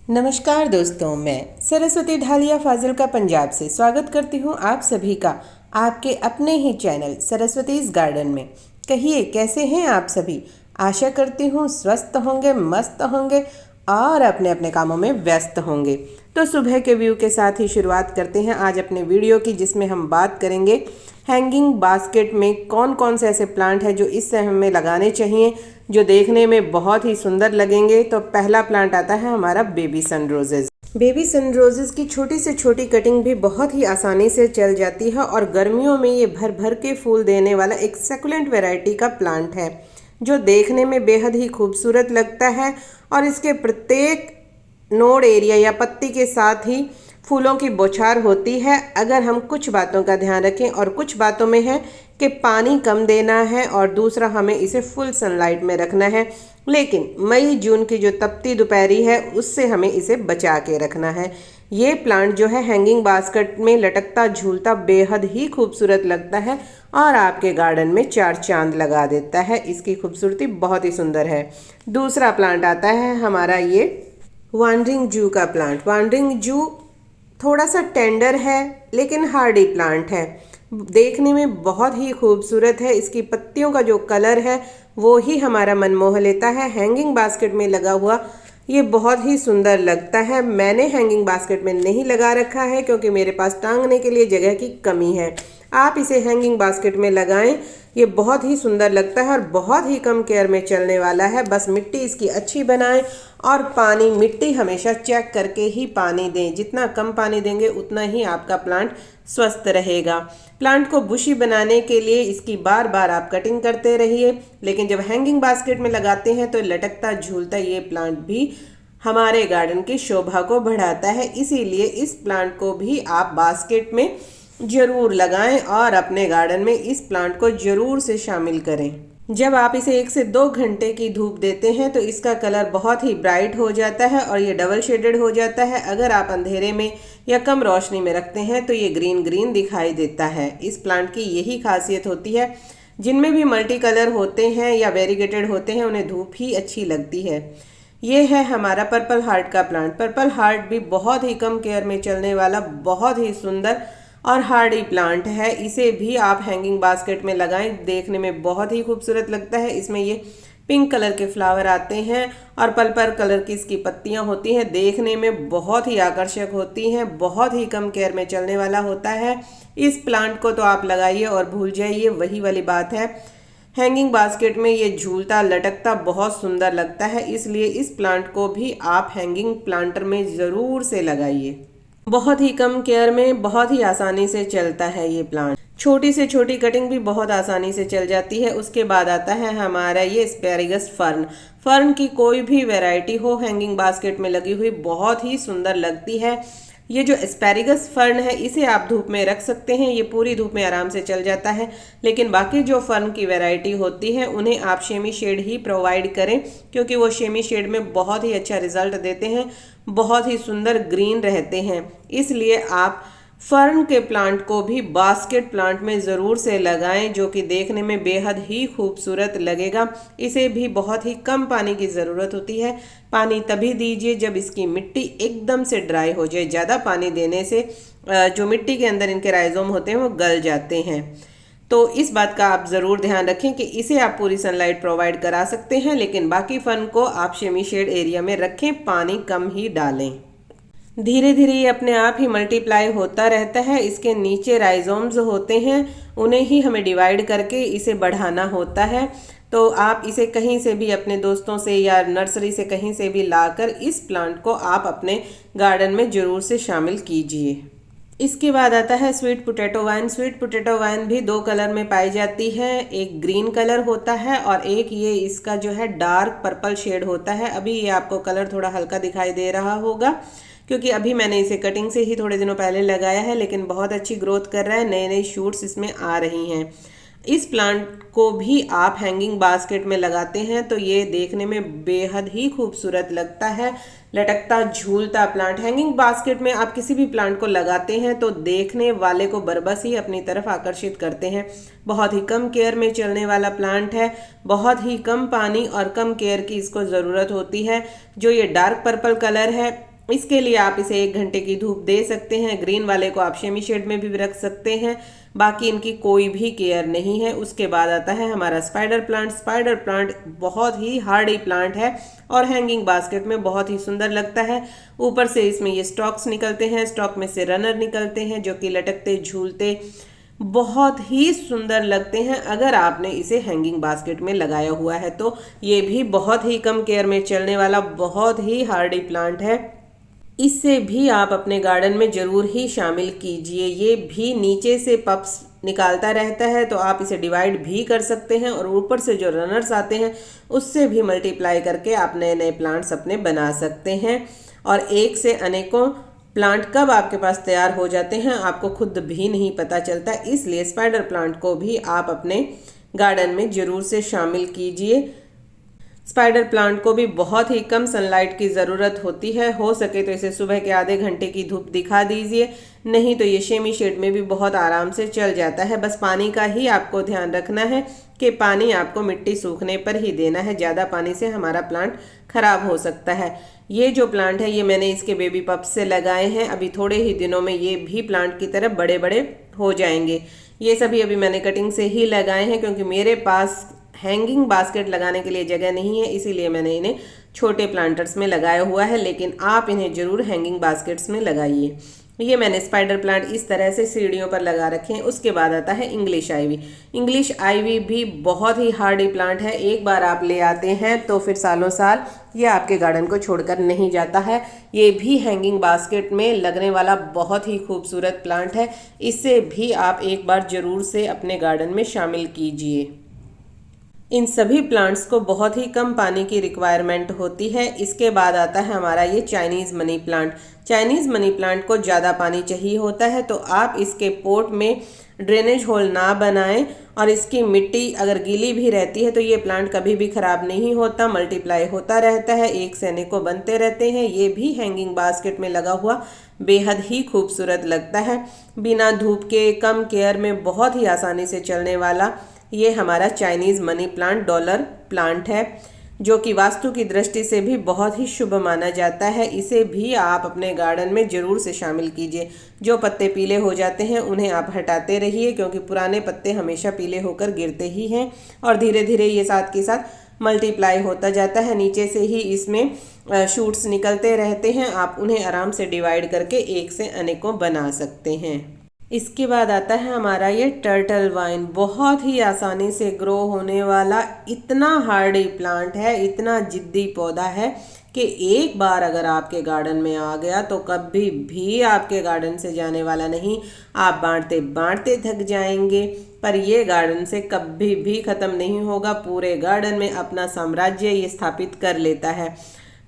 नमस्कार दोस्तों, मैं सरस्वती ढालिया फाजिल्का पंजाब से स्वागत करती हूँ आप सभी का आपके अपने ही चैनल सरस्वतीज गार्डन में। कहिए कैसे हैं आप सभी। आशा करती हूँ स्वस्थ होंगे, मस्त होंगे और अपने अपने कामों में व्यस्त होंगे। तो सुबह के व्यू के साथ ही शुरुआत करते हैं आज अपने वीडियो की, जिसमें हम बात करेंगे हैंगिंग बास्केट में कौन कौन से ऐसे प्लांट हैं जो इस समय हमें लगाने चाहिए, जो देखने में बहुत ही सुंदर लगेंगे। तो पहला प्लांट आता है हमारा बेबी सन रोजेज। बेबी सन रोजेज की छोटी से छोटी कटिंग भी बहुत ही आसानी से चल जाती है और गर्मियों में ये भर भर के फूल देने वाला एक सकुलेंट वैरायटी का प्लांट है जो देखने में बेहद ही खूबसूरत लगता है। और इसके प्रत्येक नोड एरिया या पत्ती के साथ ही फूलों की बौछार होती है, अगर हम कुछ बातों का ध्यान रखें। और कुछ बातों में है कि पानी कम देना है और दूसरा हमें इसे फुल सनलाइट में रखना है। लेकिन मई जून की जो तपती दोपहरी है उससे हमें इसे बचा के रखना है। ये प्लांट जो है हैंगिंग बास्केट में लटकता झूलता बेहद ही खूबसूरत लगता है और आपके गार्डन में चार चांद लगा देता है। इसकी खूबसूरती बहुत ही सुंदर है। दूसरा प्लांट आता है हमारा ये वांडरिंग जू का प्लांट। वांडरिंग जू थोड़ा सा टेंडर है लेकिन हार्डी प्लांट है, देखने में बहुत ही खूबसूरत है। इसकी पत्तियों का जो कलर है वो ही हमारा मन मोह लेता है। हैंगिंग बास्केट में लगा हुआ ये बहुत ही सुंदर लगता है। मैंने हैंगिंग बास्केट में नहीं लगा रखा है क्योंकि मेरे पास टांगने के लिए जगह की कमी है। आप इसे हैंगिंग बास्केट में लगाएं, ये बहुत ही सुंदर लगता है और बहुत ही कम केयर में चलने वाला है। बस मिट्टी इसकी अच्छी बनाएं और पानी मिट्टी हमेशा चेक करके ही पानी दें। जितना कम पानी देंगे उतना ही आपका प्लांट स्वस्थ रहेगा। प्लांट को बुशी बनाने के लिए इसकी बार बार आप कटिंग करते रहिए, लेकिन जब हैंगिंग बास्केट में लगाते हैं तो लटकता झूलता ये प्लांट भी हमारे गार्डन की शोभा को बढ़ाता है। इसीलिए इस प्लांट को भी आप बास्केट में जरूर लगाएं और अपने गार्डन में इस प्लांट को जरूर से शामिल करें। जब आप इसे 1 से 2 घंटे की धूप देते हैं तो इसका कलर बहुत ही ब्राइट हो जाता है और ये डबल शेडेड हो जाता है। अगर आप अंधेरे में या कम रोशनी में रखते हैं तो ये ग्रीन ग्रीन दिखाई देता है। इस प्लांट की यही खासियत होती है। जिनमें भी मल्टी कलर होते हैं या वेरीगेटेड होते हैं उन्हें धूप ही अच्छी लगती है। ये है हमारा पर्पल हार्ट का प्लांट। पर्पल हार्ट भी बहुत ही कम केयर में चलने वाला बहुत ही सुंदर और हार्डी प्लांट है। इसे भी आप हैंगिंग बास्केट में लगाएं, देखने में बहुत ही खूबसूरत लगता है। इसमें ये पिंक कलर के फ्लावर आते हैं और पर्पल कलर की इसकी पत्तियां होती हैं, देखने में बहुत ही आकर्षक होती हैं। बहुत ही कम केयर में चलने वाला होता है। इस प्लांट को तो आप लगाइए और भूल जाइए, वही वाली बात है। हैंगिंग बास्केट में ये झूलता लटकता बहुत सुंदर लगता है, इसलिए इस प्लांट को भी आप हैंगिंग प्लांटर में ज़रूर से लगाइए। बहुत ही कम केयर में बहुत ही आसानी से चलता है ये प्लांट। छोटी से छोटी कटिंग भी बहुत आसानी से चल जाती है। उसके बाद आता है हमारा ये एस्पैरागस फर्न। फर्न की कोई भी वैरायटी हो हैंगिंग बास्केट में लगी हुई बहुत ही सुंदर लगती है। ये जो एस्पैरागस फर्न है इसे आप धूप में रख सकते हैं, ये पूरी धूप में आराम से चल जाता है। लेकिन बाकी जो फर्न की वैरायटी होती है उन्हें आप शेमी शेड ही प्रोवाइड करें, क्योंकि वो शेमी शेड में बहुत ही अच्छा रिजल्ट देते हैं, बहुत ही सुंदर ग्रीन रहते हैं। इसलिए आप फर्न के प्लांट को भी बास्केट प्लांट में ज़रूर से लगाएं, जो कि देखने में बेहद ही खूबसूरत लगेगा। इसे भी बहुत ही कम पानी की ज़रूरत होती है। पानी तभी दीजिए जब इसकी मिट्टी एकदम से ड्राई हो जाए। ज़्यादा पानी देने से जो मिट्टी के अंदर इनके राइजोम होते हैं वो गल जाते हैं। तो इस बात का आप ज़रूर ध्यान रखें कि इसे आप पूरी सनलाइट प्रोवाइड करा सकते हैं, लेकिन बाकी फर्न को आप शेमी शेड एरिया में रखें, पानी कम ही डालें। धीरे धीरे ये अपने आप ही मल्टीप्लाई होता रहता है। इसके नीचे राइजोम्स होते हैं, उन्हें ही हमें डिवाइड करके इसे बढ़ाना होता है। तो आप इसे कहीं से भी अपने दोस्तों से या नर्सरी से कहीं से भी लाकर इस प्लांट को आप अपने गार्डन में ज़रूर से शामिल कीजिए। इसके बाद आता है sweet potato wine. Sweet potato wine भी 2 कलर में पाई जाती है। एक ग्रीन कलर होता है और एक ये इसका जो है डार्क पर्पल शेड होता है। अभी ये आपको कलर थोड़ा हल्का दिखाई दे रहा होगा क्योंकि अभी मैंने इसे कटिंग से ही थोड़े दिनों पहले लगाया है, लेकिन बहुत अच्छी ग्रोथ कर रहा है, नए नए शूट्स इसमें आ रही हैं। इस प्लांट को भी आप हैंगिंग बास्केट में लगाते हैं तो ये देखने में बेहद ही खूबसूरत लगता है। लटकता झूलता प्लांट हैंगिंग बास्केट में आप किसी भी प्लांट को लगाते हैं तो देखने वाले को बरबस ही अपनी तरफ आकर्षित करते हैं। बहुत ही कम केयर में चलने वाला प्लांट है, बहुत ही कम पानी और कम केयर की इसको ज़रूरत होती है। जो ये डार्क पर्पल कलर है इसके लिए आप इसे 1 घंटे की धूप दे सकते हैं। ग्रीन वाले को आप सेमी शेड में भी रख सकते हैं। बाकी इनकी कोई भी केयर नहीं है। उसके बाद आता है हमारा स्पाइडर प्लांट। स्पाइडर प्लांट बहुत ही हार्डी प्लांट है और हैंगिंग बास्केट में बहुत ही सुंदर लगता है। ऊपर से इसमें ये स्टॉक्स निकलते हैं, स्टॉक में से रनर निकलते हैं जो कि लटकते झूलते बहुत ही सुंदर लगते हैं। अगर आपने इसे हैंगिंग बास्केट में लगाया हुआ है तो ये भी बहुत ही कम केयर में चलने वाला बहुत ही हार्डी प्लांट है। इससे भी आप अपने गार्डन में ज़रूर ही शामिल कीजिए। ये भी नीचे से पप्स निकालता रहता है तो आप इसे डिवाइड भी कर सकते हैं और ऊपर से जो रनर्स आते हैं उससे भी मल्टीप्लाई करके आप नए नए प्लांट्स अपने बना सकते हैं। और एक से अनेकों प्लांट कब आपके पास तैयार हो जाते हैं आपको खुद भी नहीं पता चलता। इसलिए स्पाइडर प्लांट को भी आप अपने गार्डन में ज़रूर से शामिल कीजिए। स्पाइडर प्लांट को भी बहुत ही कम सनलाइट की ज़रूरत होती है। हो सके तो इसे सुबह के आधे घंटे की धूप दिखा दीजिए, नहीं तो ये सेमी शेड में भी बहुत आराम से चल जाता है। बस पानी का ही आपको ध्यान रखना है कि पानी आपको मिट्टी सूखने पर ही देना है। ज़्यादा पानी से हमारा प्लांट खराब हो सकता है। ये जो प्लांट है ये मैंने इसके बेबी पप्स से लगाए हैं। अभी थोड़े ही दिनों में ये भी प्लांट की तरफ बड़े बड़े हो जाएंगे। ये सभी अभी मैंने कटिंग से ही लगाए हैं क्योंकि मेरे पास हैंगिंग बास्केट लगाने के लिए जगह नहीं है, इसीलिए मैंने इन्हें छोटे प्लांटर्स में लगाया हुआ है। लेकिन आप इन्हें ज़रूर हैंगिंग बास्केट्स में लगाइए। ये मैंने स्पाइडर प्लांट इस तरह से सीढ़ियों पर लगा रखे हैं। उसके बाद आता है इंग्लिश आइवी। इंग्लिश आइवी भी बहुत ही हार्डी प्लांट है। एक बार आप ले आते हैं तो फिर सालों साल ये आपके गार्डन को छोड़कर नहीं जाता है। ये भी हैंगिंग बास्केट में लगने वाला बहुत ही खूबसूरत प्लांट है। इसे भी आप एक बार ज़रूर से अपने गार्डन में शामिल कीजिए। इन सभी प्लांट्स को बहुत ही कम पानी की रिक्वायरमेंट होती है। इसके बाद आता है हमारा ये Chinese money plant. Chinese money plant को ज़्यादा पानी चाहिए होता है तो आप इसके पोट में ड्रेनेज होल ना बनाएं और इसकी मिट्टी अगर गीली भी रहती है तो ये प्लांट कभी भी ख़राब नहीं होता, मल्टीप्लाई होता रहता है, एक से अनेकों बनते रहते हैं। ये भी हैंगिंग बास्केट में लगा हुआ बेहद ही खूबसूरत लगता है। बिना धूप के कम केयर में बहुत ही आसानी से चलने वाला ये हमारा Chinese money plant dollar plant है जो कि वास्तु की दृष्टि से भी बहुत ही शुभ माना जाता है। इसे भी आप अपने गार्डन में ज़रूर से शामिल कीजिए। जो पत्ते पीले हो जाते हैं उन्हें आप हटाते रहिए क्योंकि पुराने पत्ते हमेशा पीले होकर गिरते ही हैं और धीरे धीरे ये साथ के साथ मल्टीप्लाई होता जाता है। नीचे से ही इसमें शूट्स निकलते रहते हैं। आप उन्हें आराम से डिवाइड करके एक से अनेकों बना सकते हैं। इसके बाद आता है हमारा ये टर्टल वाइन। बहुत ही आसानी से ग्रो होने वाला इतना हार्डी प्लांट है, इतना जिद्दी पौधा है कि एक बार अगर आपके गार्डन में आ गया तो कभी भी आपके गार्डन से जाने वाला नहीं। आप बांटते बांटते थक जाएंगे पर ये गार्डन से कभी भी ख़त्म नहीं होगा। पूरे गार्डन में अपना साम्राज्य ये स्थापित कर लेता है।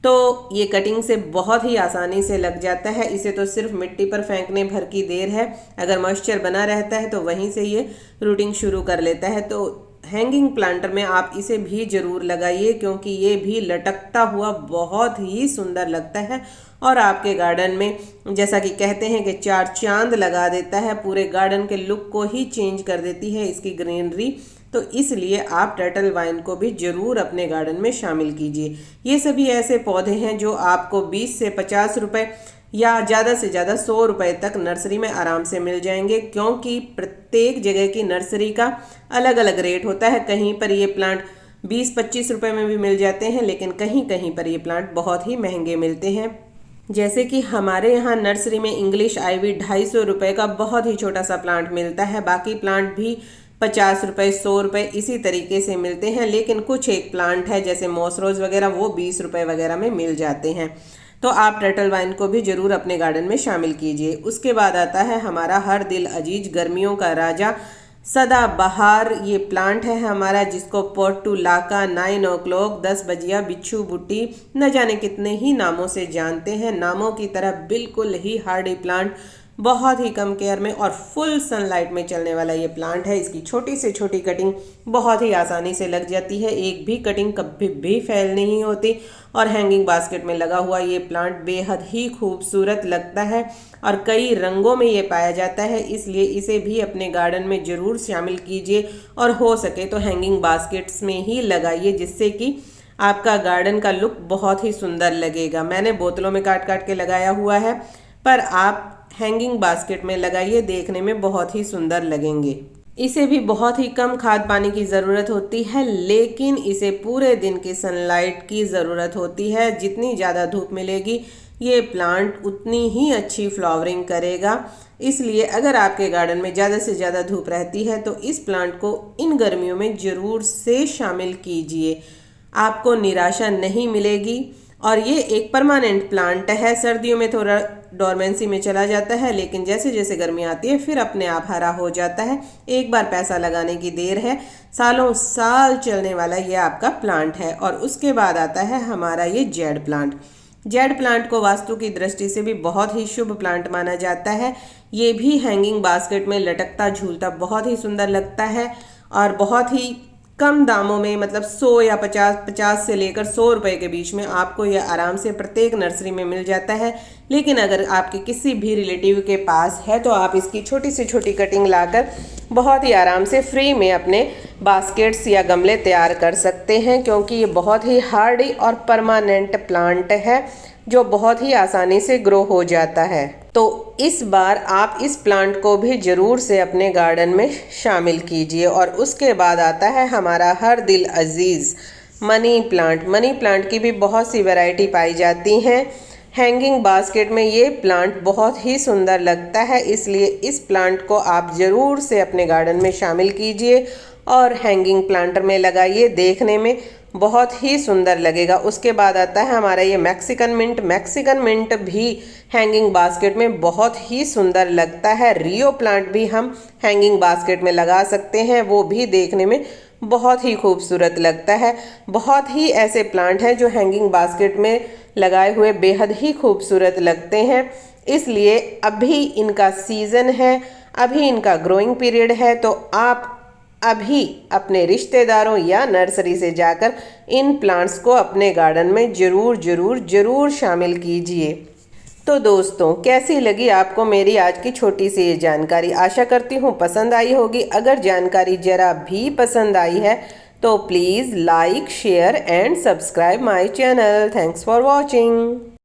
तो ये कटिंग से बहुत ही आसानी से लग जाता है। इसे तो सिर्फ मिट्टी पर फेंकने भर की देर है। अगर मॉइस्चर बना रहता है तो वहीं से ये रूटिंग शुरू कर लेता है। तो हैंगिंग प्लांटर में आप इसे भी ज़रूर लगाइए क्योंकि ये भी लटकता हुआ बहुत ही सुंदर लगता है और आपके गार्डन में जैसा कि कहते हैं कि 4 चांद लगा देता है। पूरे गार्डन के लुक को ही चेंज कर देती है इसकी ग्रीनरी। तो इसलिए आप टर्टल वाइन को भी ज़रूर अपने गार्डन में शामिल कीजिए। ये सभी ऐसे पौधे हैं जो आपको 20 से 50 रुपए या ज़्यादा से ज़्यादा 100 रुपए तक नर्सरी में आराम से मिल जाएंगे क्योंकि प्रत्येक जगह की नर्सरी का अलग अलग रेट होता है। कहीं पर ये प्लांट 20-25 रुपए में भी मिल जाते हैं लेकिन कहीं कहीं पर ये प्लांट बहुत ही महंगे मिलते हैं। जैसे कि हमारे यहाँ नर्सरी में इंग्लिश आइवी 250 रुपये का बहुत ही छोटा सा प्लांट मिलता है। बाकी प्लांट भी 50 रुपये 100 रुपये इसी तरीके से मिलते हैं। लेकिन कुछ एक प्लांट है जैसे मॉस रोज वगैरह वो 20 रुपये वगैरह में मिल जाते हैं। तो आप टर्टल वाइन को भी ज़रूर अपने गार्डन में शामिल कीजिए। उसके बाद आता है हमारा हर दिल अजीज गर्मियों का राजा सदाबहार। ये प्लांट है हमारा जिसको पोर्टुलाका, 9 o'clock, 10 बजिया, बिच्छू बुट्टी, न जाने कितने ही नामों से जानते हैं। नामों की तरह बिल्कुल ही हार्डी प्लांट, बहुत ही कम केयर में और फुल सनलाइट में चलने वाला ये प्लांट है। इसकी छोटी से छोटी कटिंग बहुत ही आसानी से लग जाती है। एक भी कटिंग कभी भी फेल नहीं होती और हैंगिंग बास्केट में लगा हुआ ये प्लांट बेहद ही खूबसूरत लगता है और कई रंगों में ये पाया जाता है। इसलिए इसे भी अपने गार्डन में ज़रूर शामिल कीजिए और हो सके तो हैंगिंग बास्केट्स में ही लगाइए जिससे कि आपका गार्डन का लुक बहुत ही सुंदर लगेगा। मैंने बोतलों में काट काट के लगाया हुआ है, पर आप हैंगिंग बास्केट में लगाइए, देखने में बहुत ही सुंदर लगेंगे। इसे भी बहुत ही कम खाद पानी की ज़रूरत होती है, लेकिन इसे पूरे दिन की सनलाइट की ज़रूरत होती है। जितनी ज़्यादा धूप मिलेगी ये प्लांट उतनी ही अच्छी फ्लावरिंग करेगा। इसलिए अगर आपके गार्डन में ज़्यादा से ज़्यादा धूप रहती है तो इस प्लांट को इन गर्मियों में ज़रूर से शामिल कीजिए, आपको निराशा नहीं मिलेगी। और ये एक परमानेंट प्लांट है, सर्दियों में थोड़ा डोरमेंसी में चला जाता है, लेकिन जैसे जैसे गर्मी आती है फिर अपने आप हरा हो जाता है। एक बार पैसा लगाने की देर है, सालों साल चलने वाला ये आपका प्लांट है। और उसके बाद आता है हमारा ये जेड प्लांट। जेड प्लांट को वास्तु की दृष्टि से भी बहुत ही शुभ प्लांट माना जाता है। ये भी हैंगिंग बास्केट में लटकता झूलता बहुत ही सुंदर लगता है और बहुत ही कम दामों में, मतलब 100 या 50 से लेकर 100 रुपए के बीच में आपको यह आराम से प्रत्येक नर्सरी में मिल जाता है। लेकिन अगर आपके किसी भी रिलेटिव के पास है तो आप इसकी छोटी से छोटी कटिंग लाकर बहुत ही आराम से फ्री में अपने बास्केट्स या गमले तैयार कर सकते हैं, क्योंकि ये बहुत ही हार्डी और परमानेंट प्लांट है जो बहुत ही आसानी से ग्रो हो जाता है। तो इस बार आप इस प्लांट को भी ज़रूर से अपने गार्डन में शामिल कीजिए। और उसके बाद आता है हमारा हर दिल अजीज़ मनी प्लांट। मनी प्लांट की भी बहुत सी वैरायटी पाई जाती हैं। हैंगिंग बास्केट में ये प्लांट बहुत ही सुंदर लगता है, इसलिए इस प्लांट को आप ज़रूर से अपने गार्डन में शामिल कीजिए और हैंगिंग प्लांटर में लगाइए, देखने में बहुत ही सुंदर लगेगा। उसके बाद आता है हमारा ये मैक्सिकन मिंट। मैक्सिकन मिंट भी हैंगिंग बास्केट में बहुत ही सुंदर लगता है। रियो प्लांट भी हम हैंगिंग बास्केट में लगा सकते हैं, वो भी देखने में बहुत ही खूबसूरत लगता है। बहुत ही ऐसे प्लांट हैं जो हैंगिंग बास्केट में लगाए हुए बेहद ही खूबसूरत लगते हैं, इसलिए अभी इनका सीज़न है, अभी इनका ग्रोइंग पीरियड है। तो आप अभी अपने रिश्तेदारों या नर्सरी से जाकर इन प्लांट्स को अपने गार्डन में ज़रूर शामिल कीजिए। तो दोस्तों, कैसी लगी आपको मेरी आज की छोटी सी ये जानकारी? आशा करती हूँ पसंद आई होगी। अगर जानकारी ज़रा भी पसंद आई है तो please like, share and subscribe my channel. Thanks for watching.